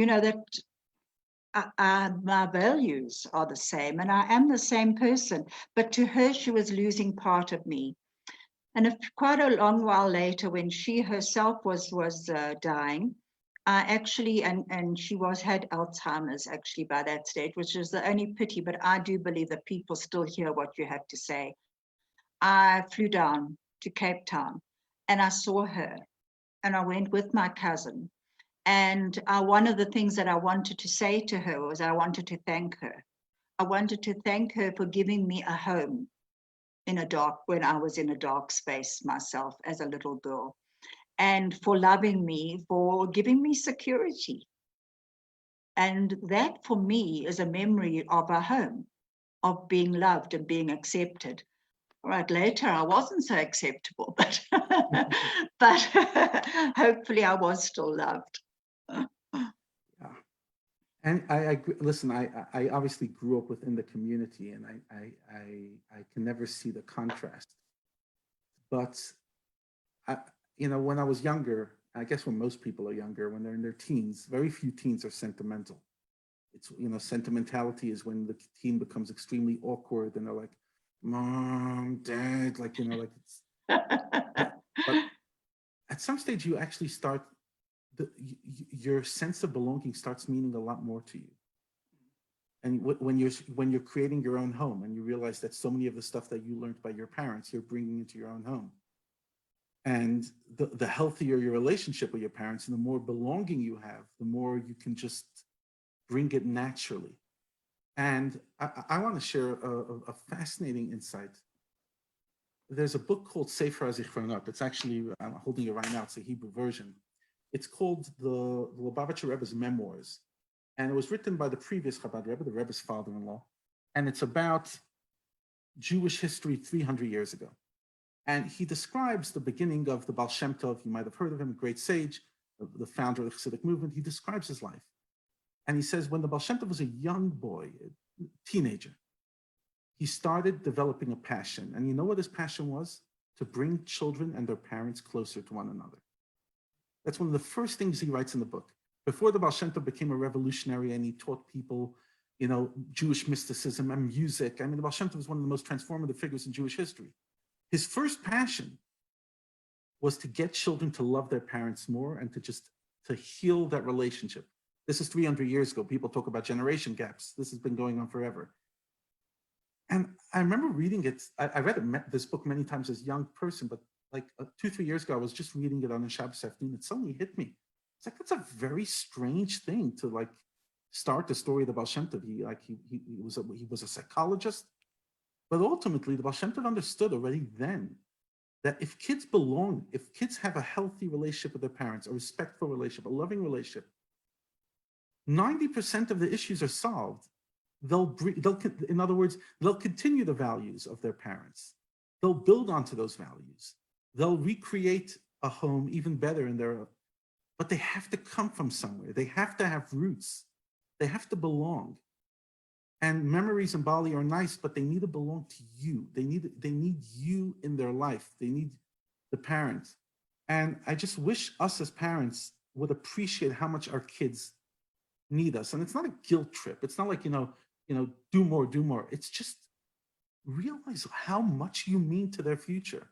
my values are the same, and I am the same person. But to her, she was losing part of me. And quite a long while later, when she herself was dying, I actually, and she had Alzheimer's actually by that stage, which is the only pity. But I do believe that people still hear what you have to say. I flew down to Cape Town and I saw her, and I went with my cousin. And one of the things that I wanted to say to her was I wanted to thank her. I wanted to thank her for giving me a home when I was in a dark space myself as a little girl, and for loving me, for giving me security. And that for me is a memory of a home, of being loved and being accepted. Right, later I wasn't so acceptable, but hopefully I was still loved. Yeah. And I agree. Listen, I obviously grew up within the community, and I can never see the contrast. But when I was younger, I guess when most people are younger, when they're in their teens, very few teens are sentimental. It's, sentimentality is when the teen becomes extremely awkward and they're like, Mom, Dad, it's. But at some stage, you actually start, your sense of belonging starts meaning a lot more to you. And when you're creating your own home, and you realize that so many of the stuff that you learned by your parents, you're bringing into your own home. And the healthier your relationship with your parents and the more belonging you have, the more you can just bring it naturally. And I want to share a fascinating insight. There's a book called Sefer HaZichronot. It's actually, I'm holding it right now, it's a Hebrew version. It's called the Lubavitcher Rebbe's Memoirs. And it was written by the previous Chabad Rebbe, the Rebbe's father-in-law. And it's about Jewish history 300 years ago. And he describes the beginning of the Baal Shem Tov. You might have heard of him, a great sage, the founder of the Chassidic movement. He describes his life. And he says, when the Baal Shem Tov was a young boy, a teenager, he started developing a passion. And you know what his passion was? To bring children and their parents closer to one another. That's one of the first things he writes in the book. Before the Baal Shem Tov became a revolutionary and he taught people, Jewish mysticism and music. I mean, the Baal Shem Tov was one of the most transformative figures in Jewish history. His first passion was to get children to love their parents more and to heal that relationship. This is 300 years ago. People talk about generation gaps. This has been going on forever. And I remember reading it. I read this book many times as a young person, but like 2-3 years ago, I was just reading it on a Shabbos afternoon. It suddenly hit me. It's like, that's a very strange thing to start the story of the Baal Shem Tov. He was a psychologist, But ultimately, the Baal Shem Tov understood already then that if kids belong, if kids have a healthy relationship with their parents, a respectful relationship, a loving relationship, 90% of the issues are solved. In other words, they'll continue the values of their parents. They'll build onto those values. They'll recreate a home even better in their, but they have to come from somewhere. They have to have roots. They have to belong. And memories in Bali are nice, but they need to belong to you. They need you in their life. They need the parents. And I just wish us as parents would appreciate how much our kids need us. And it's not a guilt trip. It's not like, do more, do more. It's just realize how much you mean to their future.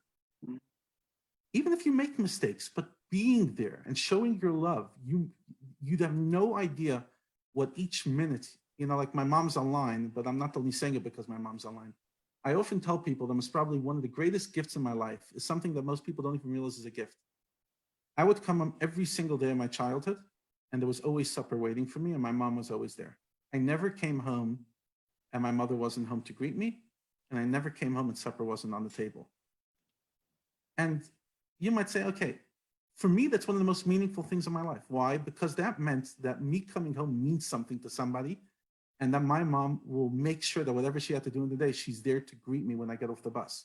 Even if you make mistakes, but being there and showing your love, you'd have no idea what each minute, like my mom's online, but I'm not only saying it because my mom's online. I often tell people that most probably one of the greatest gifts in my life is something that most people don't even realize is a gift. I would come home every single day of my childhood, and there was always supper waiting for me, and my mom was always there. I never came home and my mother wasn't home to greet me, and I never came home and supper wasn't on the table. And you might say, okay, for me, that's one of the most meaningful things in my life. Why? Because that meant that me coming home means something to somebody, and that my mom will make sure that whatever she had to do in the day, she's there to greet me when I get off the bus.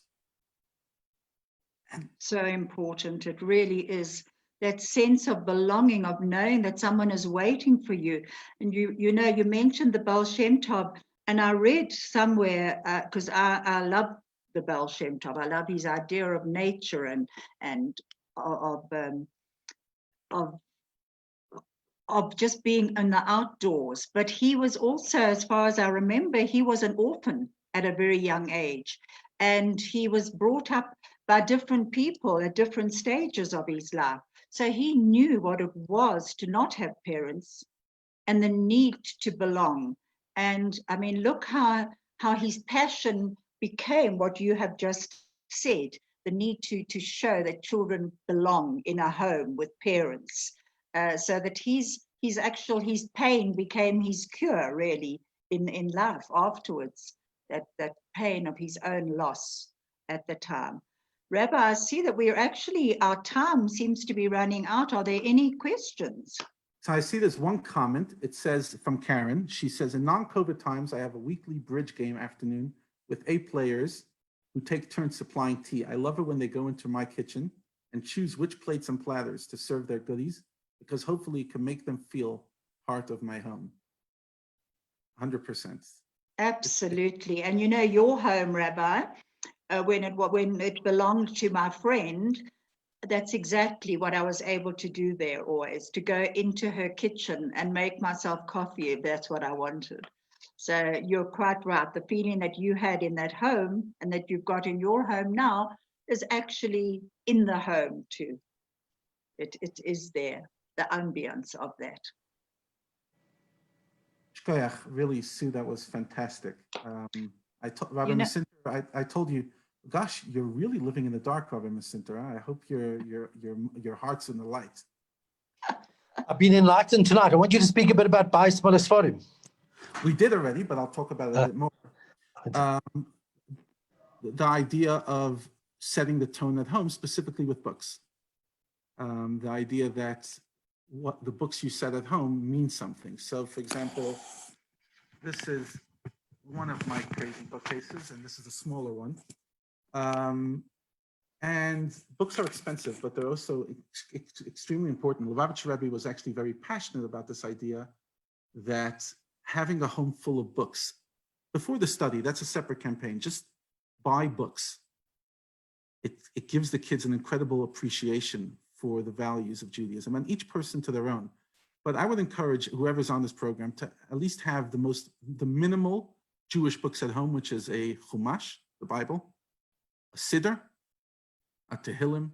And so important. It really is. That sense of belonging, of knowing that someone is waiting for you. And you mentioned the Baal Shem Tov, and I read somewhere, because I love the Baal Shem Tov. I love his idea of nature and of just being in the outdoors. But he was also, as far as I remember, he was an orphan at a very young age, and he was brought up by different people at different stages of his life. So he knew what it was to not have parents and the need to belong. And I mean, look how his passion became what you have just said, the need to show that children belong in a home with parents, so that his pain became his cure, really, in life afterwards, that pain of his own loss at the time. Rabbi, I see that our time seems to be running out. Are there any questions? So I see there's one comment. It says from Karen. She says, in non-COVID times, I have a weekly bridge game afternoon with 8 players who take turns supplying tea. I love it when they go into my kitchen and choose which plates and platters to serve their goodies, because hopefully it can make them feel part of my home. 100%. Absolutely. And your home, Rabbi, when it belonged to my friend, that's exactly what I was able to do there, always, to go into her kitchen and make myself coffee if that's what I wanted. So you're quite right. The feeling that you had in that home and that you've got in your home now is actually in the home too. It is there, the ambience of that. Really, Sue, that was fantastic. Rabbi Masinter, I told you, gosh, you're really living in the dark, Rabbi Masinter. I hope your heart's in the light. I've been enlightened tonight. I want you to speak a bit about Bais Molasforim. We did already, but I'll talk about it a bit more. The idea of setting the tone at home, specifically with books. The idea that what the books you set at home mean something. So, for example, this is one of my crazy bookcases, and this is a smaller one. And books are expensive, but they're also extremely important. Lubavitcher Rebbe was actually very passionate about this idea that having a home full of books, before the study, that's a separate campaign, just buy books. It gives the kids an incredible appreciation for the values of Judaism, and each person to their own. But I would encourage whoever's on this program to at least have the minimal Jewish books at home, which is a Chumash, the Bible, a Siddur, a Tehillim,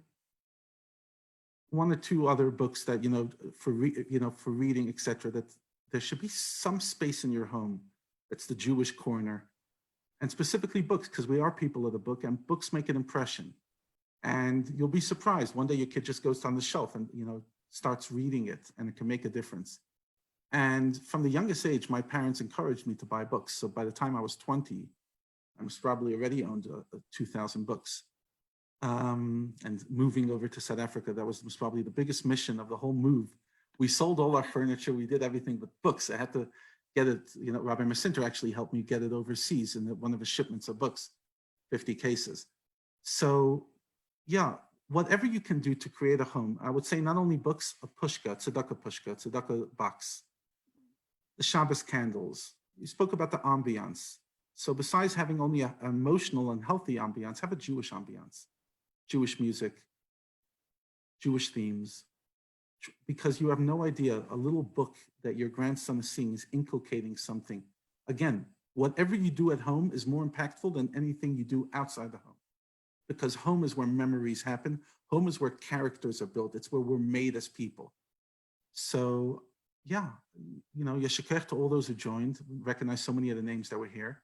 1 or 2 other books that, for reading, etc. That there should be some space in your home that's the Jewish corner, and specifically books, because we are people of the book, and books make an impression. And you'll be surprised. One day your kid just goes on the shelf and starts reading it, and it can make a difference. And from the youngest age, my parents encouraged me to buy books. So by the time I was 20, I was probably already owned 2,000 books. And moving over to South Africa, that was probably the biggest mission of the whole move. We sold all our furniture, we did everything but books. I had to get it, Rabbi Masinter actually helped me get it overseas in one of his shipments of books, 50 cases. So yeah, whatever you can do to create a home, I would say not only books, a tzedakah box, the Shabbos candles. You spoke about the ambience. So besides having only an emotional and healthy ambience, have a Jewish ambience, Jewish music, Jewish themes, because you have no idea, a little book that your grandson is seeing is inculcating something. Again, whatever you do at home is more impactful than anything you do outside the home, because home is where memories happen. Home is where characters are built. It's where we're made as people. So yeah, yeshikech to all those who joined. We recognize so many of the names that were here.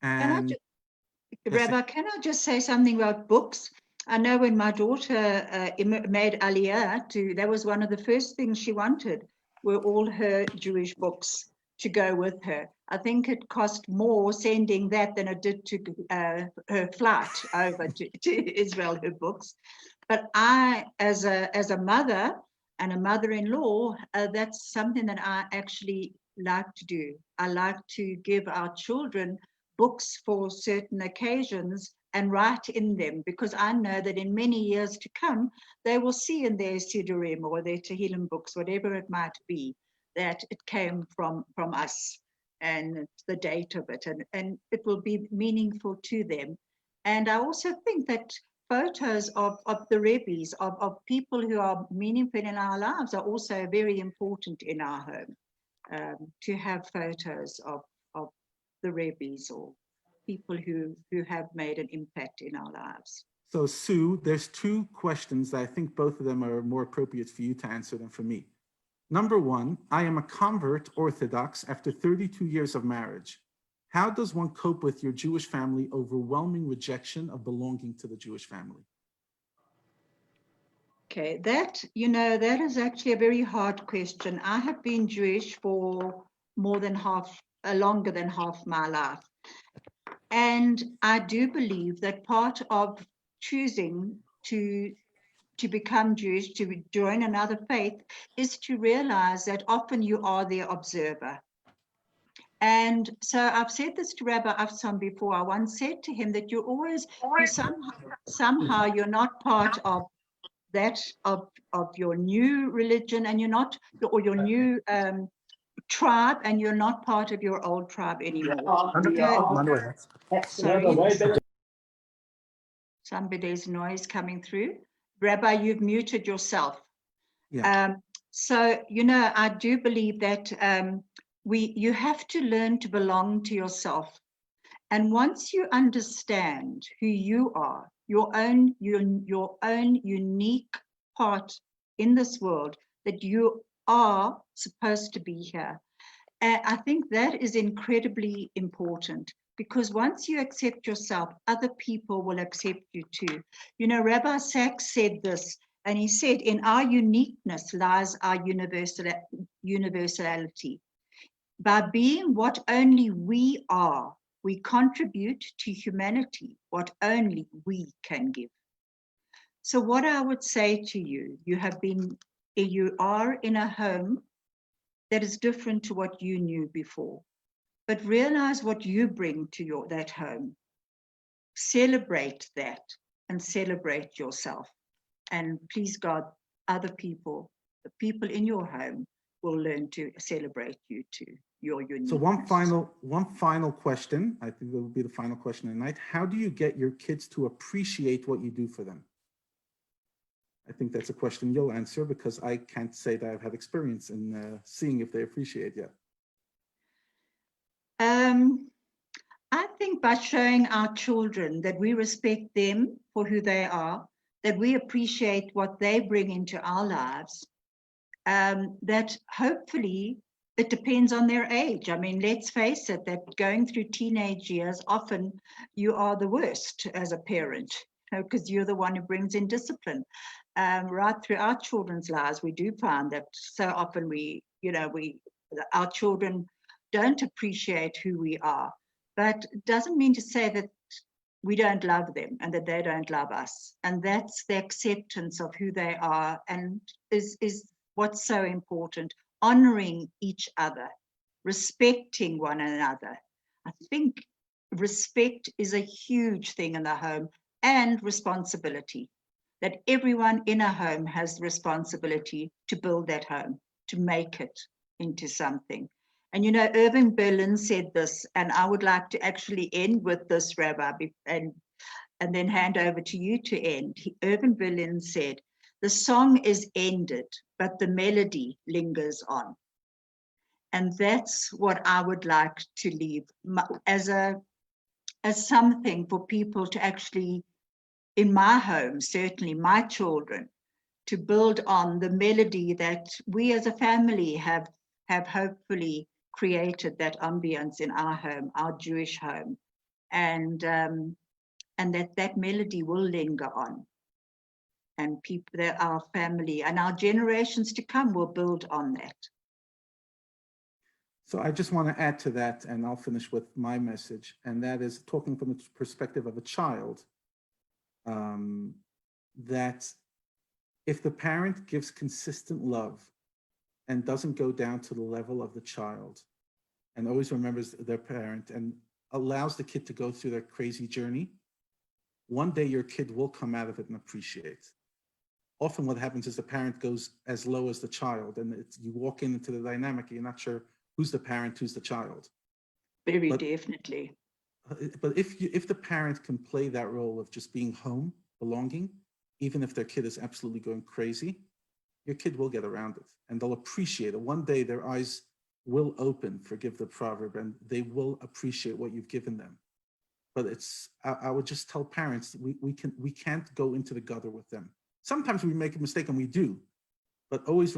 And Rabbi, can I just say something about books? I know when my daughter made Aliyah, that was one of the first things she wanted, were all her Jewish books to go with her. I think it cost more sending that than it did to her flight over to Israel, her books. But I, as a mother and a mother-in-law, that's something that I actually like to do. I like to give our children books for certain occasions and write in them, because I know that in many years to come, they will see in their Siddurim or their Tehillim books, whatever it might be, that it came from us and the date of it, and it will be meaningful to them. And I also think that photos of the Rabbis, of people who are meaningful in our lives, are also very important in our home, to have photos of the Rabbis or people who have made an impact in our lives. So Sue, there's two questions that I think both of them are more appropriate for you to answer than for me. Number one, I am a convert Orthodox after 32 years of marriage. How does one cope with your Jewish family overwhelming rejection of belonging to the Jewish family? Okay, that is actually a very hard question. I have been Jewish for longer than half my life. And I do believe that part of choosing to become Jewish, to join another faith, is to realize that often you are the observer. And so I've said this to Rabbi Afsam before. I once said to him that somehow you're not part of that, of your new religion, and you're not, or your new tribe, and you're not part of your old tribe anymore. Sorry. Somebody's noise coming through. Rabbi, you've muted yourself. Yeah. So, I do believe that you have to learn to belong to yourself. And once you understand who you are, your own unique part in this world, that you are supposed to be here, I think that is incredibly important, because once you accept yourself, other people will accept you too. Rabbi Sachs said this, and he said, in our uniqueness lies our universality. By being what only we are, we contribute to humanity what only we can give. So what I would say to you, you are in a home that is different to what you knew before, but realize what you bring to that home. Celebrate that and celebrate yourself. And please God, other people, the people in your home, will learn to celebrate you too, your uniqueness. So one final question, I think that will be the final question tonight. How do you get your kids to appreciate what you do for them? I think that's a question you'll answer, because I can't say that I've had experience in seeing if they appreciate yet. I think by showing our children that we respect them for who they are, that we appreciate what they bring into our lives, that hopefully it depends on their age. I mean, let's face it, that going through teenage years, often you are the worst as a parent, because you're the one who brings in discipline. Right through our children's lives, we do find that so often our children don't appreciate who we are. but it doesn't mean to say that we don't love them and that they don't love us. And that's the acceptance of who they are, and is what's so important. Honoring each other, respecting one another. I think respect is a huge thing in the home, and responsibility. That everyone in a home has the responsibility to build that home, to make it into something. And you know, Irving Berlin said this, and I would like to actually end with this, Rabbi, and then hand over to you to end. Irving Berlin said, "The song is ended, but the melody lingers on." And that's what I would like to leave as something for people to actually, in my home, certainly my children, to build on the melody that we as a family have hopefully created, that ambience in our home, our Jewish home, and that melody will linger on, and people, that our family and our generations to come will build on that. So I just want to add to that, and I'll finish with my message, and that is talking from the perspective of a child, that if the parent gives consistent love and doesn't go down to the level of the child, and always remembers their parent and allows the kid to go through their crazy journey, one day your kid will come out of it and appreciate. Often what happens is the parent goes as low as the child, and you walk into the dynamic, you're not sure who's the parent, who's the child. Very definitely. But if the parent can play that role of just being home, belonging, even if their kid is absolutely going crazy, your kid will get around it and they'll appreciate it. One day their eyes will open, forgive the proverb, and they will appreciate what you've given them. But I would just tell parents, we can't go into the gutter with them. Sometimes we make a mistake, and we do, but always